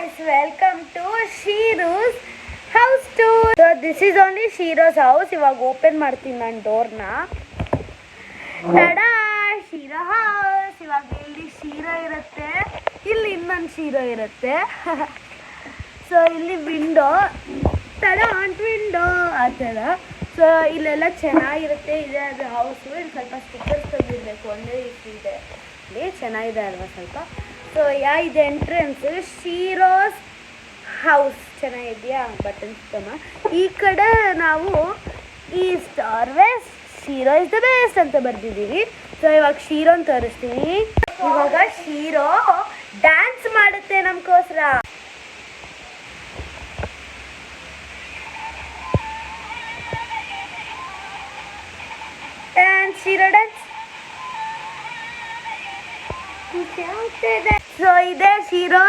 guys, welcome to Shiru's house tour. So this is only Shiru's house. ಇವಾಗ open ಮಾಡ್ತೀನಿ ನಾನು ಡೋರ್ನ. Ta-da, Sira house. ಇವಾಗ ಇಲ್ಲಿ ಶಿರಾ ಇರುತ್ತೆ, ಇಲ್ಲಿ ಇನ್ನೊಂದು ಶಿರಾ ಇರುತ್ತೆ. ಸೊ ಇಲ್ಲಿ ವಿಂಡೋ, ಟಡಾ ಆಂಟ್ ವಿಂಡೋ ಆ ಥರ. ಸೊ ಇಲ್ಲೆಲ್ಲ ಚೆನ್ನಾಗಿರುತ್ತೆ. ಇದೆ ಅದು ಹೌಸು. ಇಲ್ಲಿ ಸ್ವಲ್ಪ ಸ್ಟಿಕ್ಕರ್ಸ್ ತೆಗಿಬೇಕು, ಒಂದೇ ಇದೆ. ಇಲ್ಲಿ ಚೆನ್ನಾಗಿದೆ ಅಲ್ವಾ ಸ್ವಲ್ಪ. ಸೊ ಇದು ಎಂಟ್ರೆನ್ಸ್ ಶಿರೋಸ್ ಹೌಸ್ ಚೆನ್ನಾಗಿದೆಯಾ, ಬಟನ್ ಸಿಸ್ಟಮ. ಈ ಕಡೆ ನಾವು east or west, Shiro is the best ಅಂತ ಬರ್ದಿದ್ದೀವಿ. ಸೊ ಇವಾಗ ಶಿರೋನ್ ತೋರಿಸ್ತೀನಿ. ಇವಾಗ ಶಿರೋ ಡ್ಯಾನ್ಸ್ ಮಾಡುತ್ತೆ ನಮಗೋಸ್ಕರ. Dance, ಶಿರೋ dance. ಸೊ ಇದೆ ಶಿರೋ.